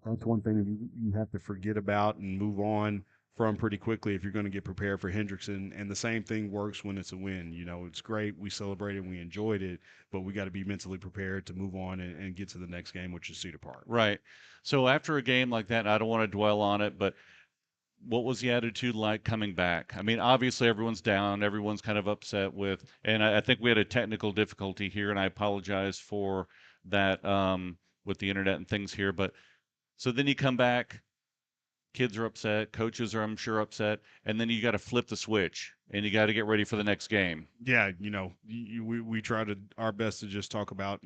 That's one thing that you have to forget about and move on from pretty quickly if you're going to get prepared for Hendrickson. And the same thing works when it's a win. You know, it's great. We celebrated, we enjoyed it, but we got to be mentally prepared to move on and get to the next game, which is Cedar Park. Right. So after a game like that, I don't want to dwell on it, but what was the attitude like coming back? I mean, obviously everyone's down, everyone's kind of upset with, and I think we had a technical difficulty here, and I apologize for that with the internet and things here. But so then you come back, kids are upset, coaches are, I'm sure, upset, and then you got to flip the switch and you got to get ready for the next game. Yeah, we try to our best to just talk about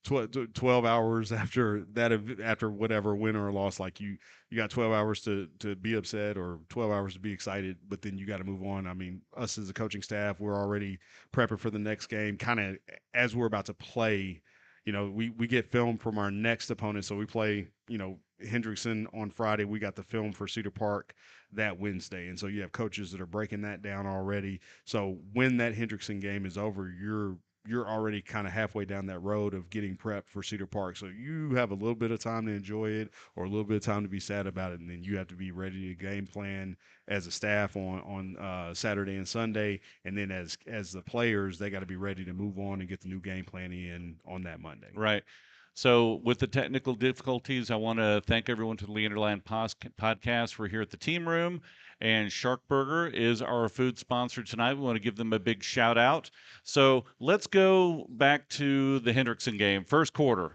12 hours after that after whatever win or loss, like you got 12 hours to be upset or 12 hours to be excited, but then you got to move on. I mean, us as a coaching staff, we're already prepping for the next game, kind of as we're about to play. We get film from our next opponent, so we play Hendrickson on Friday. We got the film for Cedar Park that Wednesday, and so you have coaches that are breaking that down already. So when that Hendrickson game is over, you're already kind of halfway down that road of getting prepped for Cedar Park. So you have a little bit of time to enjoy it or a little bit of time to be sad about it, and then you have to be ready to game plan as a staff on Saturday and Sunday, and then as the players, they got to be ready to move on and get the new game plan in on that Monday. Right. So, with the technical difficulties, I want to thank everyone to the Leanderland podcast. We're here at the team room, and Sharkburger is our food sponsor tonight. We want to give them a big shout out. So, let's go back to the Hendrickson game. First quarter,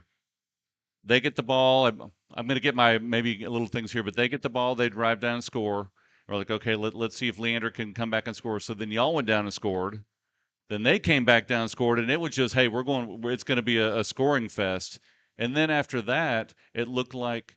they get the ball. I'm going to get my maybe little things here, but they get the ball, they drive down and score. We're like, okay, let's see if Leander can come back and score. So then y'all went down and scored. Then they came back down and scored, and it was just, hey, it's going to be a scoring fest. And then after that, it looked like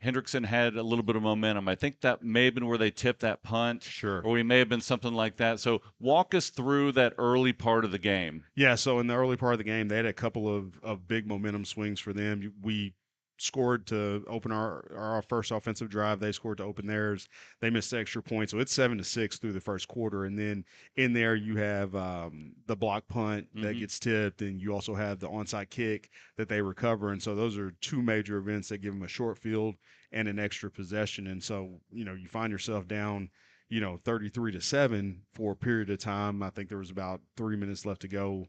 Hendrickson had a little bit of momentum. I think that may have been where they tipped that punt, Sure. or we may have been something like that. So walk us through that early part of the game. Yeah, so in the early part of the game, they had a couple of big momentum swings for them. We scored to open our first offensive drive. They scored to open theirs. They missed the extra point, so it's 7-6 through the first quarter. And then in there, you have the block punt that Hmm. gets tipped, and you also have the onside kick that they recover. And so those are two major events that give them a short field and an extra possession. And so you find yourself down 33-7 for a period of time. I think there was about 3 minutes left to go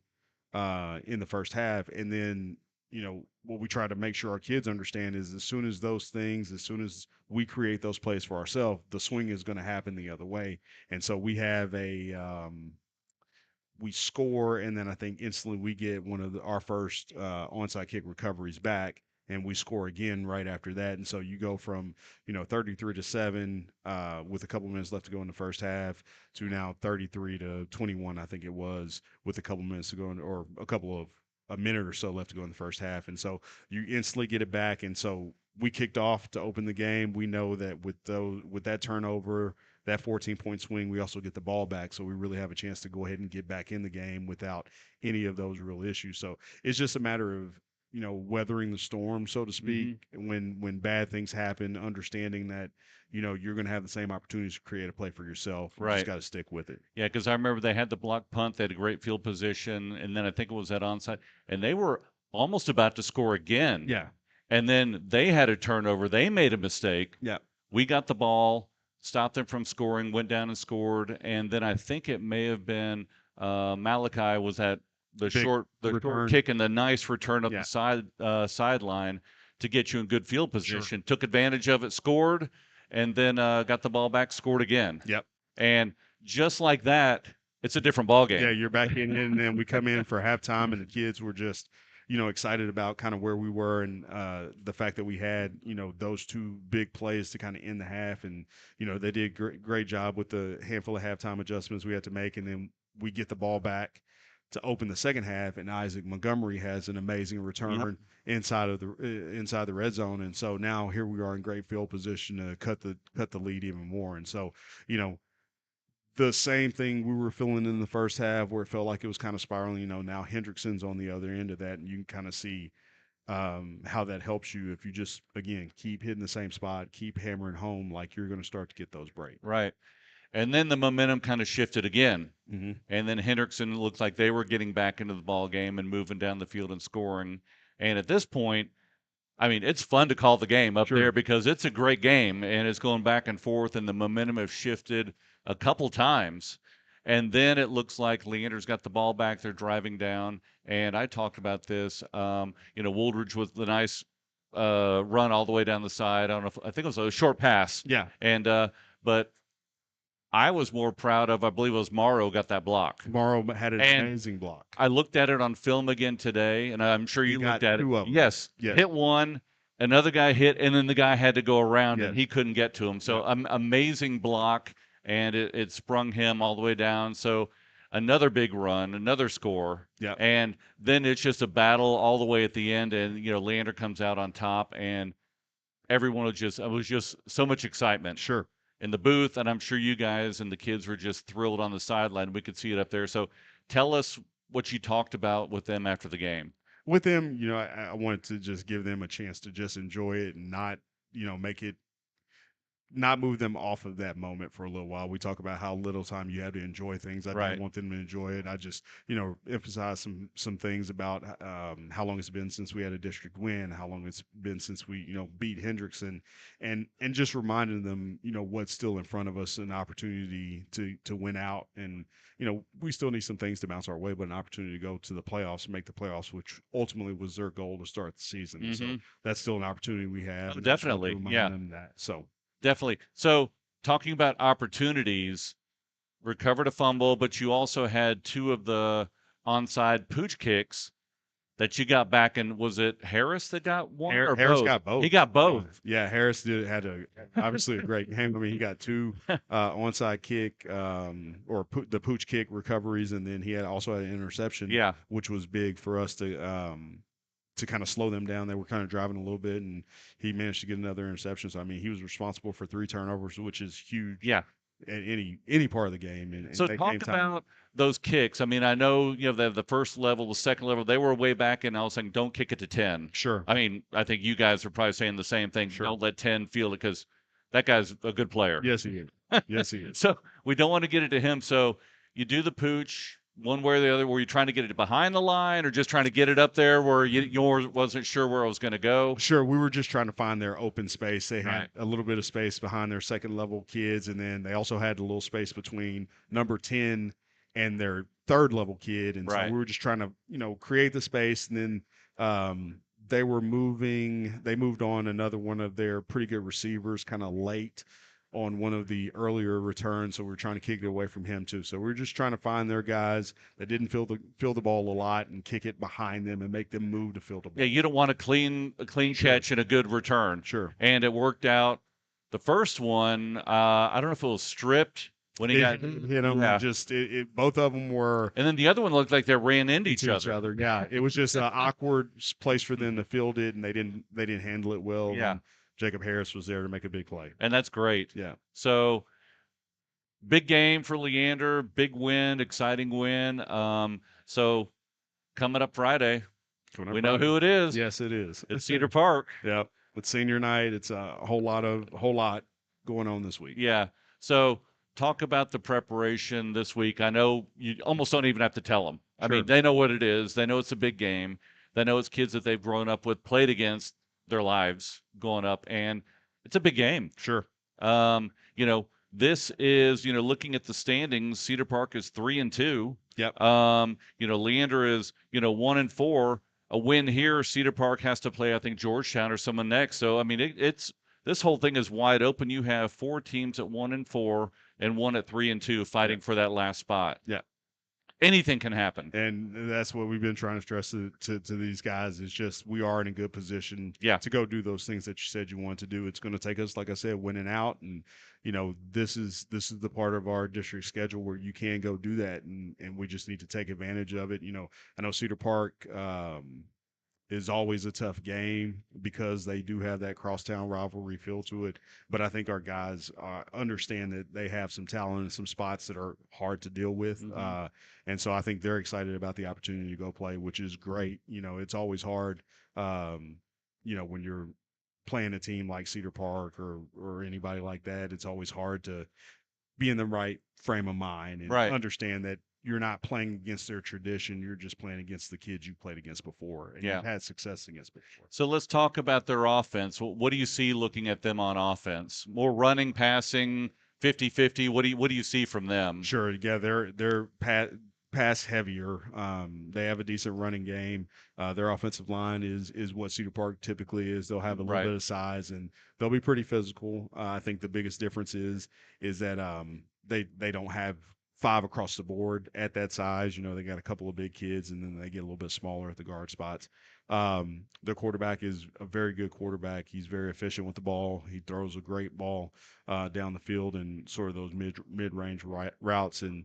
in the first half. And then, what we try to make sure our kids understand is as soon as we create those plays for ourselves, the swing is going to happen the other way. And so we score, and then I think instantly we get one of our first onside kick recoveries back, and we score again right after that. And so you go from 33-7 with a couple minutes left to go in the first half to now 33-21, I think it was, with a couple minutes to go or a minute or so left to go in the first half. And so you instantly get it back, and so we kicked off to open the game. We know that with that turnover, that 14-point swing, we also get the ball back. So we really have a chance to go ahead and get back in the game without any of those real issues. So it's just a matter of, weathering the storm, so to speak, Hmm. when bad things happen, understanding that, you're going to have the same opportunities to create a play for yourself. You just Right. got to stick with it. Yeah, because I remember they had the block punt, they had a great field position, and then I think it was that onside, and they were almost about to score again. Yeah. And then they had a turnover. They made a mistake. Yeah. We got the ball, stopped them from scoring, went down and scored, and then I think it may have been Malachi was at Big the short return. kick and the nice return up the Yeah. sideline to get you in good field Sure. position. Took advantage of it, scored, and then got the ball back, scored again, Yep. and just like that, it's a different ball Yeah, game. you're back in, and then we come in for halftime, and the kids were just, excited about kind of where we were and the fact that we had, those two big plays to kind of end the half, and they did great job with the handful of halftime adjustments we had to make, and then we get the ball back to open the second half, and Isaac Montgomery has an amazing Yep. return inside the red zone, and so now here we are in great field position to cut the lead even more, and so you know the same thing we were feeling in the first half where it felt like it was kind of spiraling. Now Hendrickson's on the other end of that, and you can kind of see how that helps you if you just, again, keep hitting the same spot, keep hammering home, like you're going to start to get those breaks. Right. And then the momentum kind of shifted again. Mm-hmm. And then Hendrickson looked like they were getting back into the ball game and moving down the field and scoring. And at this point, I mean, it's fun to call the game up Sure. there because it's a great game and it's going back and forth, and the momentum has shifted a couple times. And then it looks like Leander's got the ball back. They're driving down. And I talked about this. Wooldridge with the nice run all the way down the side. I think it was a short pass. Yeah. And, but I was more proud of, I believe it was Morrow got that block. Morrow had an And amazing block. I looked at it on film again today, and I'm sure He you got looked at it. 2 of 'em. Yes, Yes. hit one, another guy hit, and then the guy had to go around, and Yes. he couldn't get to him. So amazing block, and it sprung him all the way down. So another big run, another score, Yeah. and then it's just a battle all the way at the end, and Leander comes out on top, and everyone was just, it was just so much excitement Sure. in the booth, and I'm sure you guys and the kids were just thrilled on the sideline. We could see it up there. So tell us what you talked about with them after the game. With them, I wanted to just give them a chance to just enjoy it and not, make it not move them off of that moment for a little while. We talk about how little time you have to enjoy things. I Right. didn't want them to enjoy it. I just, emphasize some things about how long it's been since we had a district win, how long it's been since we, beat Hendrickson, and just reminding them, what's still in front of us, an opportunity to win out, and we still need some things to bounce our way, but an opportunity to go to the playoffs, make the playoffs, which ultimately was their goal to start the season. So that's still an opportunity we have. Oh, and I just wanted to definitely. remind Yeah. them that. So. Definitely. So, talking about opportunities, recovered a fumble, but you also had two of the onside pooch kicks that you got back. And was it Harris that got one or Harris both? got both. He got both. Yeah, Harris had obviously a great game. I mean, he got 2 onside kick the pooch kick recoveries, and then he also had an interception. Yeah. Which was big for us to kind of slow them down. They were kind of driving a little bit, and he managed to get another interception. So I mean, he was responsible for 3 turnovers, which is huge. Yeah. At any part of the game. And So they talk came time. about those kicks. I mean, I know the first level, the second level, they were way back, and I was saying don't kick it to 10. Sure. I mean, I think you guys are probably saying the same thing. Sure. Don't let 10 feel it, because that guy's a good player. Yes, he is. Yes, he is. So we don't want to get it to him. So you do the pooch one way or the other. Were you trying to get it behind the line, or just trying to get it up there where you wasn't sure where it was going to go? Sure, we were just trying to find their open space. They had Right. a little bit of space behind their second level kids, and then they also had a little space between number 10 and their third level kid. And Right. so we were just trying to, create the space. And then they moved on another one of their pretty good receivers kind of late on one of the earlier returns, so we're trying to kick it away from him too. So we're just trying to find their guys that didn't feel the ball a lot and kick it behind them and make them move to fill the ball. Yeah, you don't want a clean catch and a good return. Sure. And it worked out. The first one, I don't know if it was stripped when he got hit him. Yeah. Just both of them were And then the other one looked like they ran into each to other. Yeah, it was just an awkward place for them to field it, and they didn't handle it well. Yeah. And Jacob Harris was there to make a big play. And that's great. Yeah. So big game for Leander, big win, exciting win. So coming up Friday, we know who it is. Yes, it is. It's Cedar Park. Yeah. With senior night, it's a whole lot going on this week. Yeah. So talk about the preparation this week. I know you almost don't even have to tell them. I mean, Sure. they know what it is. They know it's a big game. They know it's kids that they've grown up with, played against their lives growing up, and it's a big game. Sure. This is, looking at the standings, Cedar Park is 3-2. Yep. Leander is, 1-4. A win here, Cedar Park has to play, I think, Georgetown or someone next. So, I mean, it's this whole thing is wide open. You have 4 teams at 1-4 and 1 at 3-2 fighting for that last spot. Yeah. Anything can happen. And that's what we've been trying to stress to these guys is just we are in a good position to go do those things that you said you want to do. It's going to take us, like I said, winning out. And, this is the part of our district schedule where you can go do that. And we just need to take advantage of it. I know Cedar Park is always a tough game because they do have that crosstown rivalry feel to it. But I think our guys understand that they have some talent in some spots that are hard to deal with. Mhm. And so I think they're excited about the opportunity to go play, which is great. It's always hard, when you're playing a team like Cedar Park or anybody like that. It's always hard to be in the right frame of mind and Right. understand that you're not playing against their tradition. You're just playing against the kids you played against before, and Yeah. you've had success against before. So let's talk about their offense. What do you see looking at them on offense? More running, passing, 50-50. What do you see from them? Sure, yeah, they're pass heavier. They have a decent running game. Their offensive line is what Cedar Park typically is. They'll have a little Right. bit of size and they'll be pretty physical. I think the biggest difference is that they don't have five across the board at that size. You know, they got a couple of big kids and then they get a little bit smaller at the guard spots. Their quarterback is a very good quarterback. He's very efficient with the ball. He throws a great ball down the field and sort of those mid range routes. And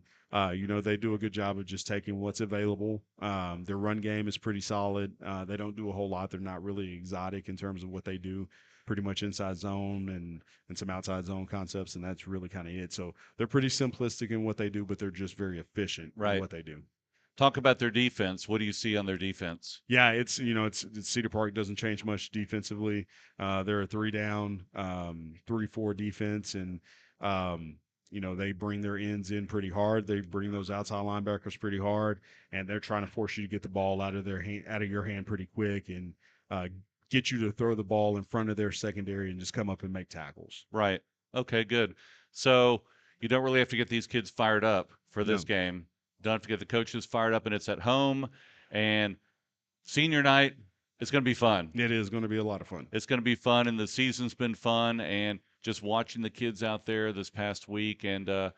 you know, they do a good job of just taking what's available. Their run game is pretty solid. They don't do a whole lot. They're not really exotic in terms of what they do. Pretty much inside zone and some outside zone concepts, and that's really kind of it. So they're pretty simplistic in what they do, but they're just very efficient in what they do. Talk about their defense. What do you see on their defense? Yeah, it's Cedar Park doesn't change much defensively. They're a 3-down, 3-4 defense, and you know, they bring their ends in pretty hard. They bring those outside linebackers pretty hard, and they're trying to force you to get the ball out of your hand pretty quick, and get you to throw the ball in front of their secondary and just come up and make tackles. Right. Okay, good. So you don't really have to get these kids fired up for this game. Don't have to get the coaches fired up, and it's at home. And senior night, it's going to be fun. It is going to be a lot of fun. It's going to be fun, and the season's been fun. And just watching the kids out there this past week and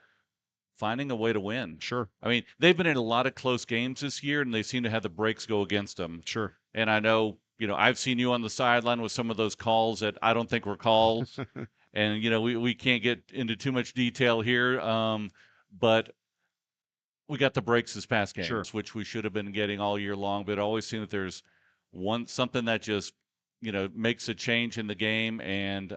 finding a way to win. Sure. I mean, they've been in a lot of close games this year, and they seem to have the breaks go against them. Sure. And I know, you know, I've seen you on the sideline with some of those calls that I don't think were calls. And, you know, we can't get into too much detail here, but we got the breaks this past games, Sure. which we should have been getting all year long. But it always seems that there's something that just, you know, makes a change in the game, and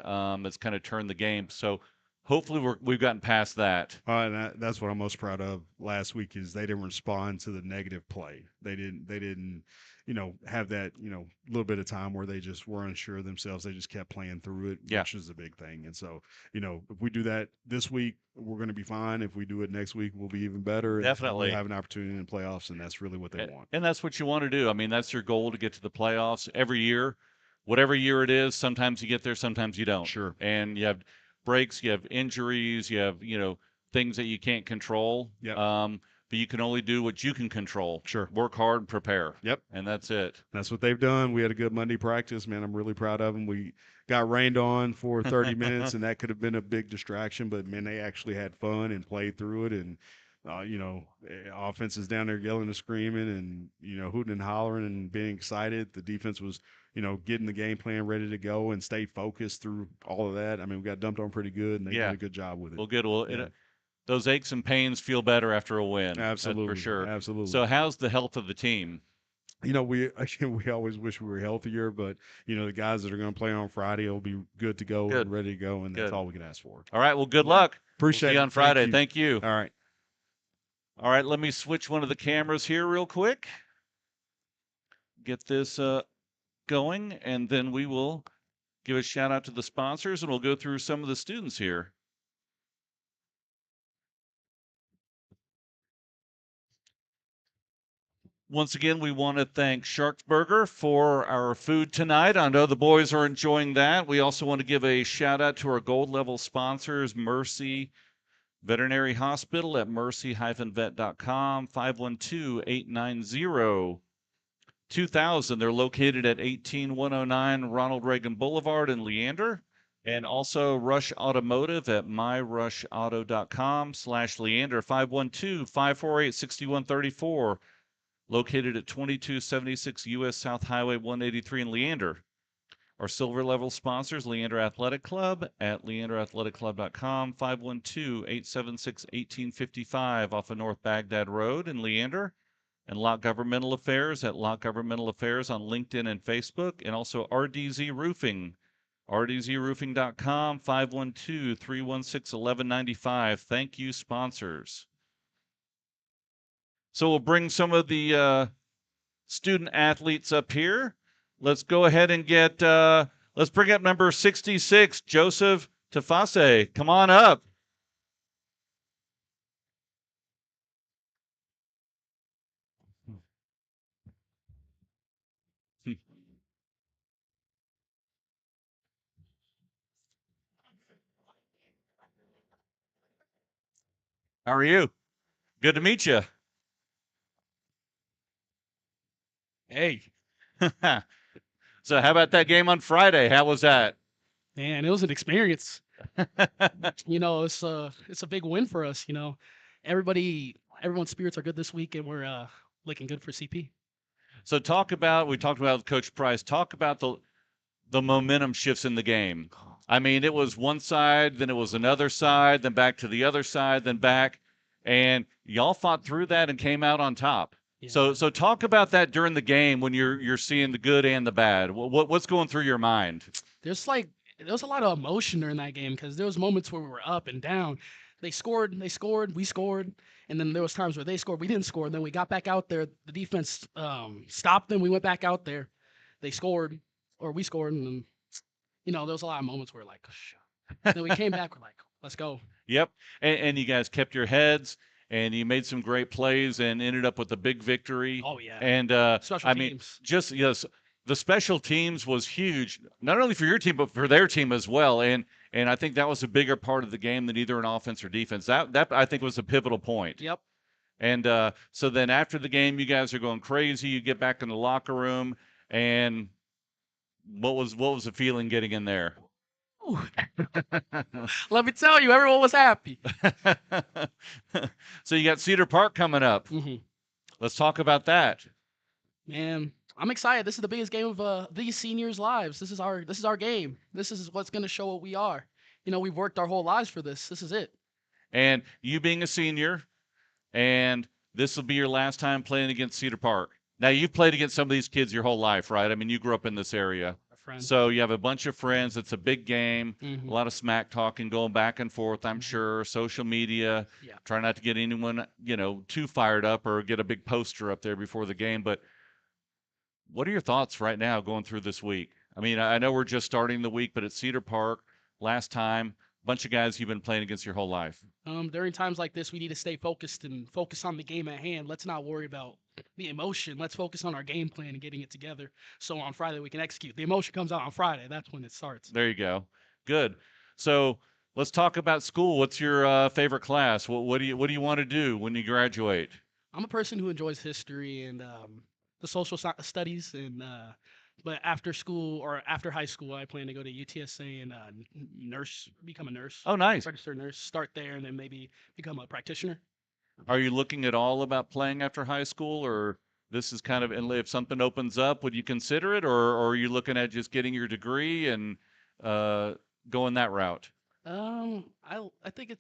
it's kind of turned the game. So hopefully we've gotten past that. And that's what I'm most proud of last week is they didn't respond to the negative play. They didn't, you know, have that, you know, little bit of time where they just were unsure of themselves. They just kept playing through it, which is a big thing. And so, you know, if we do that this week, we're going to be fine. If we do it next week, we'll be even better. Definitely. We'll have an opportunity in the playoffs, and that's really what they want. And that's what you want to do. I mean, that's your goal, to get to the playoffs every year. Whatever year it is, sometimes you get there, sometimes you don't. Sure. And you have breaks, you have injuries, you have, you know, things that you can't control. Yep. But you can only do what you can control. Sure. Work hard and prepare. Yep. And that's it. That's what they've done. We had a good Monday practice, man. I'm really proud of them. We got rained on for 30 minutes, and that could have been a big distraction, but man, they actually had fun and played through it. And you know, offense is down there yelling and screaming and, you know, hooting and hollering and being excited. The defense was, you know, getting the game plan ready to go and stay focused through all of that. I mean, we got dumped on pretty good, and they did a good job with it. Well, good. Well, those aches and pains feel better after a win. Absolutely. That's for sure. Absolutely. So how's the health of the team? You know, we always wish we were healthier, but, you know, the guys that are going to play on Friday will be good to go and ready to go, and that's all we can ask for. All right. Well, good luck. Appreciate it. See you on Friday. Thank you. All right. All right. Let me switch one of the cameras here real quick. Get this going, and then we will give a shout out to the sponsors, and we'll go through some of the students here. Once again, we want to thank Sharksburger for our food tonight. I know the boys are enjoying that. We also want to give a shout out to our gold level sponsors, Mercy Veterinary Hospital at mercy-vet.com, 512-890-2000. They're located at 18109 Ronald Reagan Boulevard in Leander. And also Rush Automotive at myrushauto.com/Leander, 512-548-6134. Located at 2276 U.S. South Highway 183 in Leander. Our silver level sponsors, Leander Athletic Club at leanderathleticclub.com, 512-876-1855 off of North Baghdad Road in Leander. And Lot Governmental Affairs at Lot Governmental Affairs on LinkedIn and Facebook. And also RDZ Roofing, rdzroofing.com, 512-316-1195. Thank you, sponsors. So we'll bring some of the student athletes up here. Let's go ahead and get, let's bring up number 66, Joseph Tafase. Come on up. How are you? Good to meet you. Hey, So, how about that game on Friday? How was that? man, it was an experience. It's a big win for us. Everyone's spirits are good this week, and we're looking good for CP. So, we talked about Coach Price. Talk about the momentum shifts in the game. I mean, it was one side, then it was another side, then back to the other side, then back, and y'all fought through that and came out on top. Yeah. So talk about that during the game when you're seeing the good and the bad. What's going through your mind? There was a lot of emotion during that game because there was moments where we were up and down. They scored, we scored, and then there was times where they scored, we didn't score. And then we got back out there. The defense stopped them. We went back out there. They scored, or we scored, and then, there was a lot of moments where like, then we came back. We're like, let's go. Yep, and you guys kept your heads, and you made some great plays, and ended up with a big victory. Oh yeah. And Special I mean, teams. just yes, the special teams was huge, not only for your team but for their team as well. And I think that was a bigger part of the game than either an offense or defense. That I think was a pivotal point. Yep. And so then after the game, you guys are going crazy. You get back in the locker room, and what was the feeling getting in there? Ooh. Let me tell you, everyone was happy. So you got Cedar Park coming up. hmm Let's talk about that. Man, I'm excited. This is the biggest game of these seniors' lives. This is our game. This is what's gonna show what we are. We've worked our whole lives for this. This is it. And you being a senior, and this will be your last time playing against Cedar Park. Now, you've played against some of these kids your whole life, right? I mean, you grew up in this area. My friend. So you have a bunch of friends. It's a big game. Mhm. A lot of smack talking going back and forth, I'm Mhm. sure. Social media. Yeah. Try not to get anyone, too fired up or get a big poster up there before the game. But what are your thoughts right now going through this week? I mean, I know we're just starting the week, but at Cedar Park, last time, bunch of guys you've been playing against your whole life. During times like this, we need to stay focused and focus on the game at hand. Let's not worry about the emotion. Let's focus on our game plan and getting it together. So on Friday we can execute. The emotion comes out on Friday. That's when it starts. There you go. Good. So let's talk about school. What's your favorite class? What do you want to do when you graduate? I'm a person who enjoys history and the social studies, and but after school or after high school, I plan to go to UTSA and become a nurse, Oh, nice. registered nurse, start there, and then maybe become a practitioner. Are you looking at all about playing after high school, or this is kind of, and if something opens up, would you consider it, or are you looking at just getting your degree and going that route? I think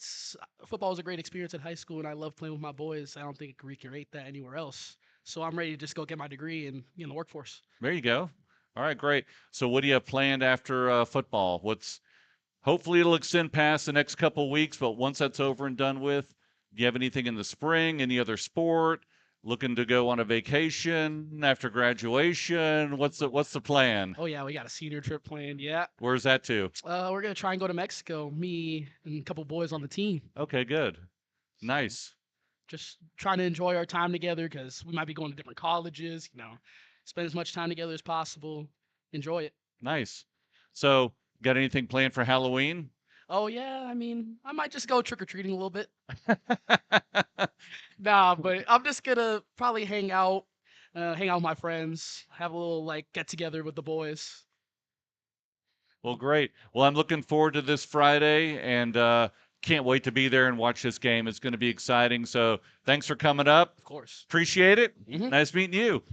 football is a great experience at high school, and I love playing with my boys. I don't think I can recreate that anywhere else. So I'm ready to just go get my degree and be in the workforce. There you go. All right, great. So what do you have planned after football? Hopefully it'll extend past the next couple weeks, but once that's over and done with, do you have anything in the spring? Any other sport? Looking to go on a vacation after graduation? What's the plan? Oh yeah, we got a senior trip planned. Yeah. Where's that to? We're gonna try and go to Mexico. Me and a couple boys on the team. Okay, good. Nice. Just trying to enjoy our time together because we might be going to different colleges. Spend as much time together as possible. Enjoy it. Nice. So, got anything planned for Halloween? Oh yeah, I mean, I might just go trick or treating a little bit. Nah, but I'm just gonna probably hang out with my friends, have a little like get together with the boys. Well, great. Well, I'm looking forward to this Friday and can't wait to be there and watch this game. It's going to be exciting. So, thanks for coming up. Of course. Appreciate it. Mhm. Nice meeting you.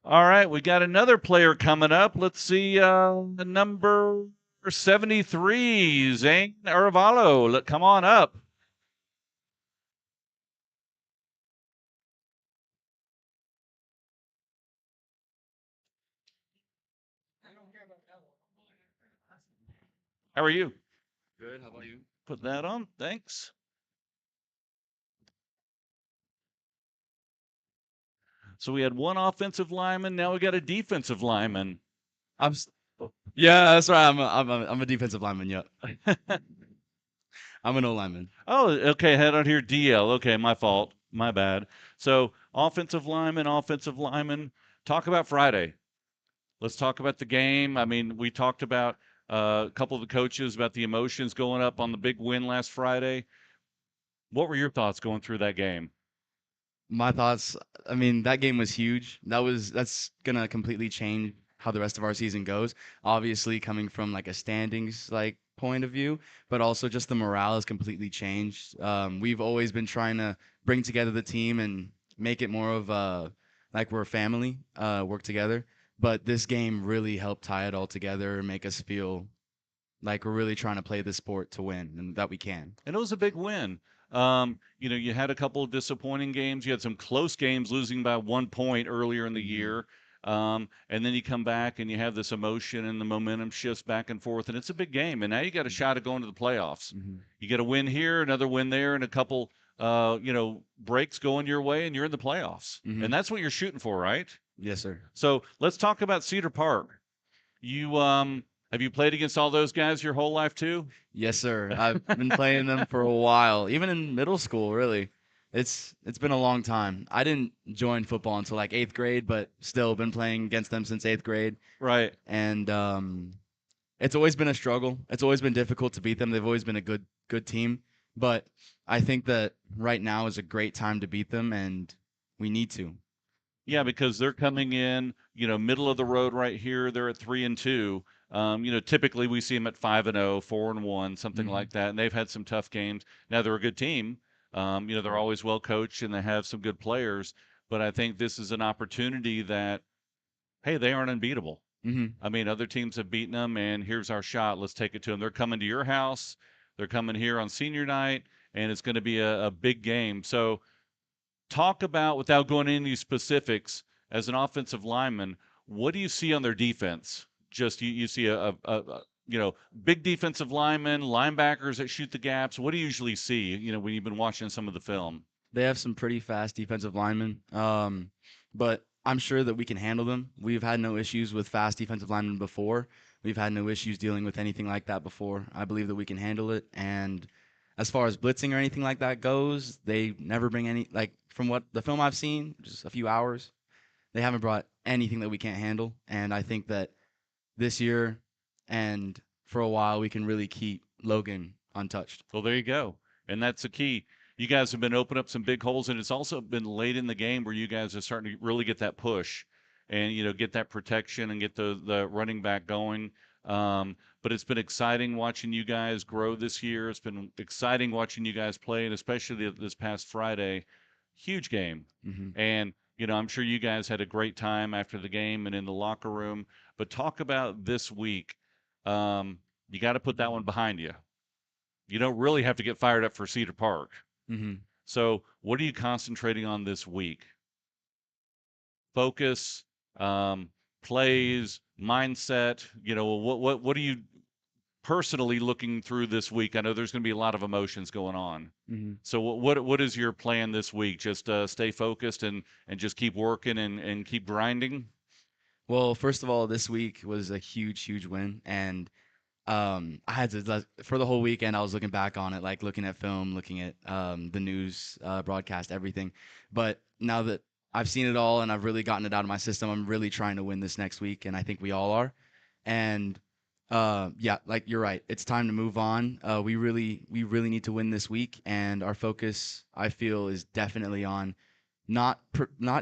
All right, we got another player coming up. Let's see, number 73, Zane Arevalo. Come on up. How are you? Good. How about you? Put that on. Thanks. So we had one offensive lineman. Now we got a defensive lineman. I'm. Yeah, that's right. I'm a defensive lineman. Yeah. I'm an O lineman. Oh, okay. Head on here, DL. Okay, my fault. My bad. So offensive lineman. Talk about Friday. Let's talk about the game. I mean, we talked about a couple of the coaches about the emotions going up on the big win last Friday. What were your thoughts going through that game? My thoughts, I mean, that game was huge. That's gonna completely change how the rest of our season goes. Obviously, coming from like a standings like point of view, but also just the morale has completely changed. We've always been trying to bring together the team and make it more of like we're a family, work together. But this game really helped tie it all together and make us feel like we're really trying to play this sport to win and that we can. And it was a big win. You had a couple of disappointing games. You had some close games, losing by 1 point earlier in the year. And then you come back and you have this emotion and the momentum shifts back and forth, and it's a big game. And now you got a shot at going to the playoffs. You get a win here, another win there, and a couple, breaks going your way, and you're in the playoffs. Mhm. And that's what you're shooting for, right? Yes, sir. So let's talk about Cedar Park. You have you played against all those guys your whole life too? Yes, sir. I've been playing them for a while, even in middle school, really. It's been a long time. I didn't join football until like 8th grade, but still been playing against them since 8th grade. Right. And it's always been a struggle. It's always been difficult to beat them. They've always been a good team, but I think that right now is a great time to beat them, and we need to. Yeah, because they're coming in, middle of the road right here. They're at 3-2. Typically we see them at 5-0, 4-1, something Mhm. like that. And they've had some tough games. Now they're a good team. They're always well coached and they have some good players. But I think this is an opportunity that, hey, they aren't unbeatable. hmm I mean, other teams have beaten them, and here's our shot. Let's take it to them. They're coming to your house. They're coming here on senior night, and it's going to be a big game. So talk about, without going into any specifics, as an offensive lineman, what do you see on their defense? Just you see big defensive linemen, linebackers that shoot the gaps. What do you usually see, when you've been watching some of the film? They have some pretty fast defensive linemen, but I'm sure that we can handle them. We've had no issues with fast defensive linemen before. We've had no issues dealing with anything like that before. I believe that we can handle it. And as far as blitzing or anything like that goes, they never bring any, like, from what the film I've seen, just a few hours, they haven't brought anything that we can't handle. And I think that this year and for a while, we can really keep Logan untouched. Well, there you go. And that's the key. You guys have been opening up some big holes, and it's also been late in the game where you guys are starting to really get that push and, get that protection and get the running back going. But it's been exciting watching you guys grow this year. It's been exciting watching you guys play, and especially this past Friday. Huge game. hmm And, I'm sure you guys had a great time after the game and in the locker room. But talk about this week. You got to put that one behind you. You don't really have to get fired up for Cedar Park. hmm So, what are you concentrating on this week? Focus, plays, mindset. What are you personally looking through this week? I know there's going to be a lot of emotions going on. hmm So, what is your plan this week? Just stay focused and just keep working and keep grinding. Well, first of all, this week was a huge win, and I had to for the whole weekend. I was looking back on it, like looking at film, looking at the news broadcast, everything. But now that I've seen it all and I've really gotten it out of my system, I'm really trying to win this next week, and I think we all are. And yeah, like you're right, it's time to move on. We really need to win this week, and our focus, I feel, is definitely on not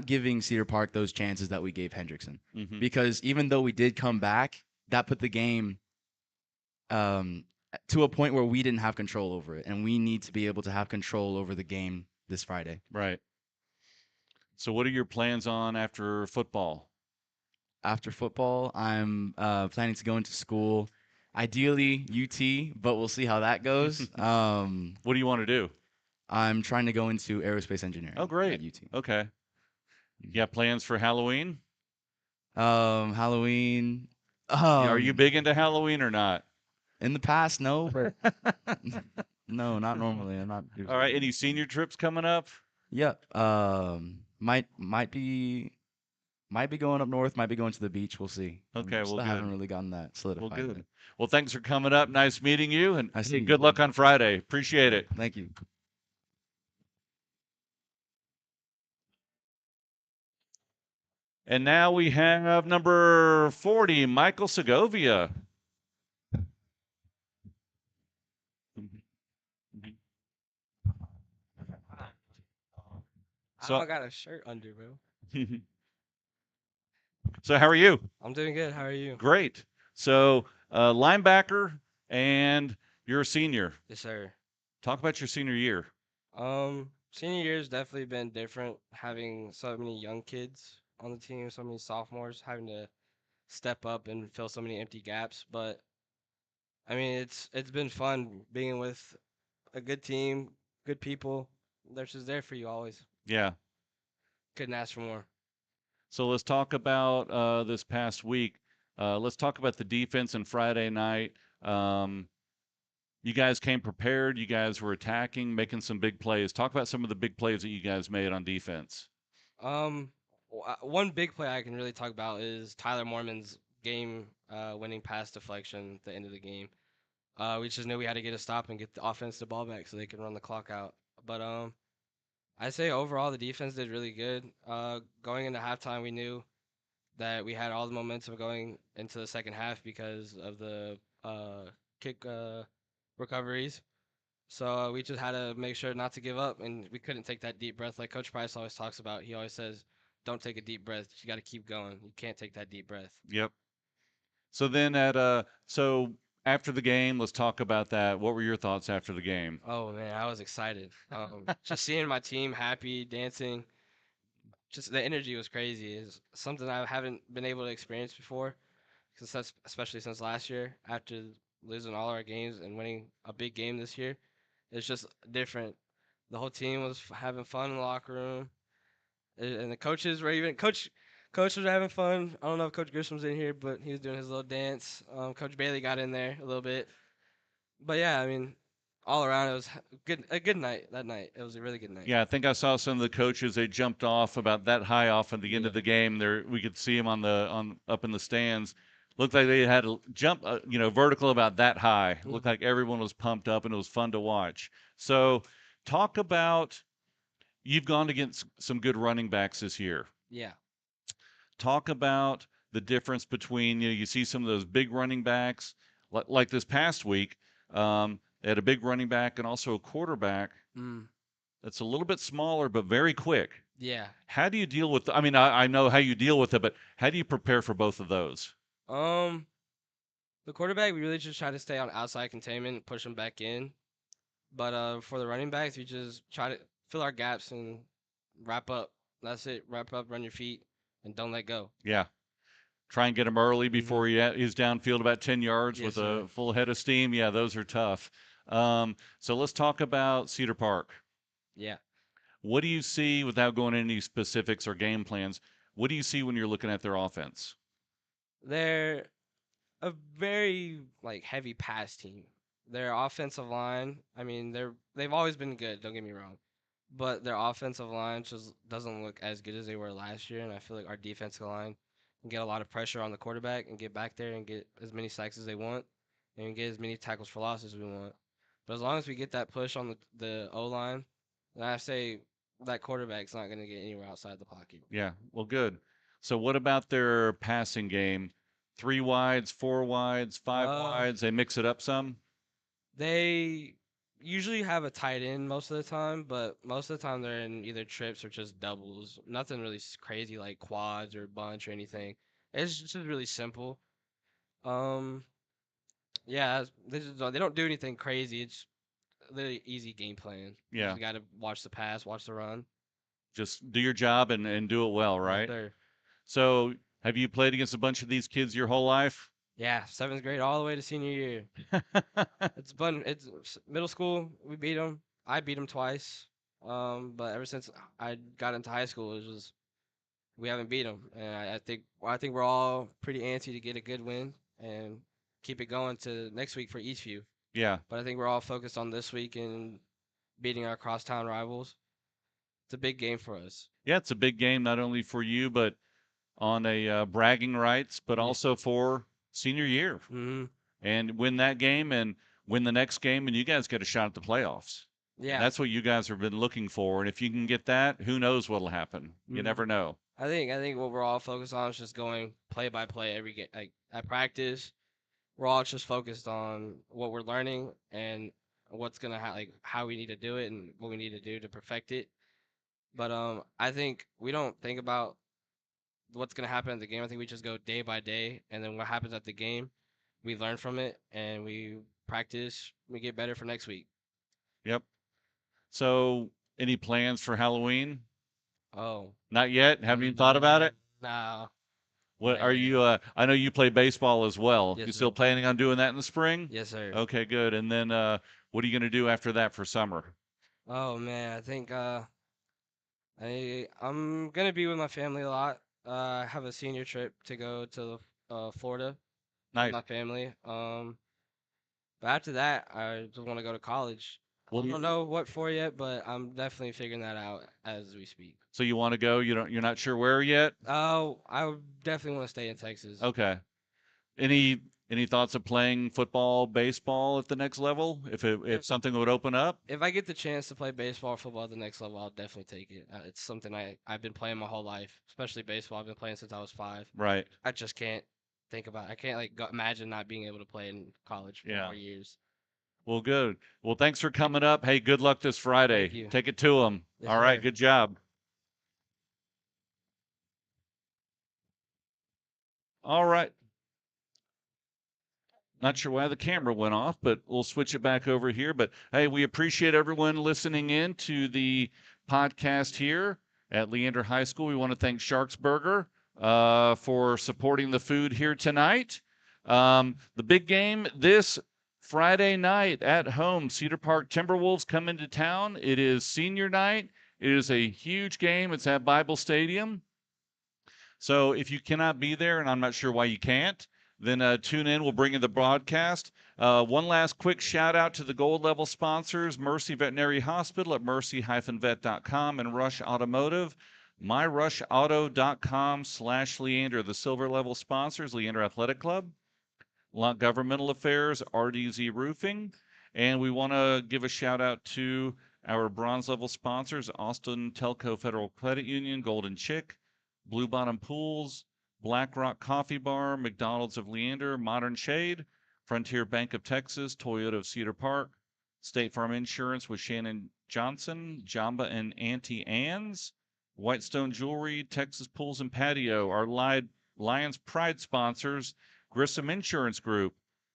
giving Cedar Park those chances that we gave Hendrickson, Hmm. because even though we did come back, that put the game um, to a point where we didn't have control over it, and we need to be able to have control over the game this Friday. Right. So, what are your plans on after football? After football, I'm planning to go into school, ideally UT, but we'll see how that goes. What do you want to do? I'm trying to go into aerospace engineering. Oh, great. At UT. Okay. You got plans for Halloween? Halloween. Are you big into Halloween or not? In the past, no, but no, not normally. I'm not. All right. Any senior trips coming up? Yep. Might be going up north. Might be going to the beach. We'll see. Okay, Still well, haven't good. really gotten that solidified. Well, good. yet. Well, thanks for coming up. Nice meeting you, and I see hey, you. good luck on Friday. Appreciate it. Thank you. And now we have number 40, Michael Segovia. So- I don't got a shirt under, bro. So how are you? I'm doing good. How are you? Great. So linebacker, and you're a senior. Yes, sir. Talk about your senior year. Senior year's definitely been different. Having so many young kids on the team, so many sophomores, having to step up and fill so many empty gaps. But I mean, it's been fun being with a good team, good people. They're just there for you always. Yeah. Couldn't ask for more. So let's talk about this past week. Let's talk about the defense on Friday night. You guys came prepared. You guys were attacking, making some big plays. Talk about some of the big plays that you guys made on defense. One big play I can really talk about is Tyler Mormon's game winning pass deflection at the end of the game. We just knew we had to get a stop and get the offense the ball back so they can run the clock out. But I'd say overall the defense did really good. Going into halftime, we knew that we had all the momentum going into the second half because of the kick recoveries. So we just had to make sure not to give up, and we couldn't take that deep breath like Coach Price always talks about. He always says, "Don't take a deep breath. You got to keep going. You can't take that deep breath." Yep. So then so after the game, let's talk about that. What were your thoughts after the game? Oh man, I was excited. Just seeing my team happy, dancing, just the energy was crazy. It's something I haven't been able to experience before, especially since last year after losing all our games and winning a big game this year. It's just different. The whole team was having fun in the locker room, and the coaches were even coach was having fun. I don't know if Coach Grisham in here, but he was doing his little dance. Coach Bailey got in there a little bit, but yeah, I mean, all around it was a good night that night. It was a really good night. Yeah, I think I saw some of the coaches. They jumped off about that high off at the end of the game. There, we could see them up in the stands. Looked like they had to jump, vertical about that high. Looked like everyone was pumped up, and it was fun to watch. So, talk about you've gone against some good running backs this year. Yeah. Talk about the difference between you see some of those big running backs like this past week. They had a big running back and also a quarterback that's a little bit smaller but very quick. Yeah. How do you deal with? I mean, I know how you deal with it, but how do you prepare for both of those? The quarterback, we really just try to stay on outside containment, push him back in. But for the running backs, we just try to fill our gaps and wrap up. That's it. Wrap up, run your feet, and don't let go. Yeah. Try and get him early before he's downfield about 10 yards Yes, with sir. a full head of steam. Yeah, those are tough. So let's talk about Cedar Park. Yeah. What do you see, without going into any specifics or game plans, what do you see when you're looking at their offense? They're a very heavy pass team. Their offensive line, I mean, they've always been good, don't get me wrong. But their offensive line just doesn't look as good as they were last year, and I feel like our defensive line can get a lot of pressure on the quarterback and get back there and get as many sacks as they want and get as many tackles for loss as we want. But as long as we get that push on the O line, then I say that quarterback's not going to get anywhere outside the pocket. Yeah, well, good. So what about their passing game? 3 wides, 4 wides, 5 wides? They mix it up some? They usually have a tight end most of the time, but most of the time they're in either trips or just doubles. Nothing really crazy like quads or bunch or anything. It's just really simple. Yeah, they don't do anything crazy. It's really easy game plan. You Yeah. just got to watch the pass, watch the run. Just do your job and do it well, Yes, right? sir. So have you played against a bunch of these kids your whole life? Yeah, 7th grade all the way to senior year. It's fun. Middle school. We beat them. I beat them twice. But ever since I got into high school, we haven't beat them, and I think we're all pretty antsy to get a good win and keep it going to next week for Eastview. Yeah. But I think we're all focused on this week and beating our crosstown rivals. It's a big game for us. Yeah, it's a big game, not only for you, but on a bragging rights, but also for senior year. Hmm. And win that game and win the next game, and you guys get a shot at the playoffs. Yeah, That's what you guys have been looking for. And if you can get that, who knows what'll happen? You Mhm. never know. I think what we're all focused on is just going play by play every game. Like at practice, we're all just focused on what we're learning and what's gonna like how we need to do it and what we need to do to perfect it. But I think we don't think about what's gonna happen at the game. I think we just go day by day, and then what happens at the game, we learn from it and we practice. We get better for next week. Yep. So, any plans for Halloween? Oh, Not yet. Haven't even thought about it. nah. What Not are yet. you? I know you play baseball as well. Yes, You still sir. planning on doing that in the spring? Yes, sir. Okay, good. And then, what are you gonna do after that for summer? Oh man, I think I'm gonna be with my family a lot. I have a senior trip to go to Florida with Nice. my family. But after that, I just want to go to college. Well, I don't know what for yet, but I'm definitely figuring that out as we speak. so you want to go? You're not sure where yet? Oh, I would definitely want to stay in Texas. Okay. Any thoughts of playing football, baseball at the next level? If something would open up? If I get the chance to play baseball or football at the next level, I'll definitely take it. It's something I've been playing my whole life, especially baseball. I've been playing since I was 5. Right. I just can't think about. I can't like imagine not being able to play in college for Yeah. 4 years. Well, good. Well, thanks for coming up. Hey, good luck this Friday. you. Take it to them. Yes, All right. sir. Good job. All right. Not sure why the camera went off, but we'll switch it back over here. But hey, we appreciate everyone listening in to the podcast here at Leander High School. We want to thank Sharks Burger for supporting the food here tonight. The big game this Friday night at home, Cedar Park Timberwolves come into town. It is senior night. It is a huge game. It's at Bible Stadium. So if you cannot be there, and I'm not sure why you can't, then tune in. We'll bring you the broadcast. One last quick shout out to the gold level sponsors, Mercy Veterinary Hospital at mercy-vet.com and Rush Automotive, myrushauto.com/Leander. The silver level sponsors, Leander Athletic Club, Governmental Affairs, RDZ Roofing, and we want to give a shout out to our bronze level sponsors, Austin Telco Federal Credit Union, Golden Chick, Blue Bottom Pools, Black Rock Coffee Bar, McDonald's of Leander, Modern Shade, Frontier Bank of Texas, Toyota of Cedar Park, State Farm Insurance with Shannon Johnson, Jamba and Auntie Anne's, Whitestone Jewelry, Texas Pools and Patio, our Lions Pride sponsors, Grissom Insurance Group,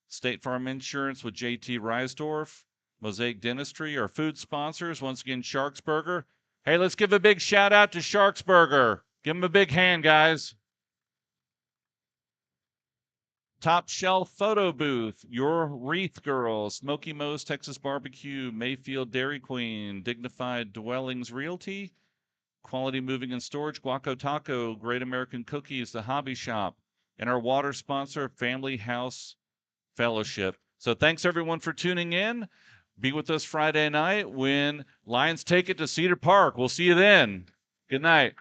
State Farm Insurance with JT Reisdorf, Mosaic Dentistry, our food sponsors, once again, Sharks Burger. Hey, let's give a big shout out to Sharks Burger. Give them a big hand, guys. Top Shelf Photo Booth, Your Wreath Girl, Smoky Moe's Texas Barbecue, Mayfield Dairy Queen, Dignified Dwellings Realty, Quality Moving and Storage, Guaco Taco, Great American Cookies, The Hobby Shop, and our water sponsor, Family House Fellowship. So thanks everyone for tuning in. Be with us Friday night when Lions take it to Cedar Park. We'll see you then. Good night.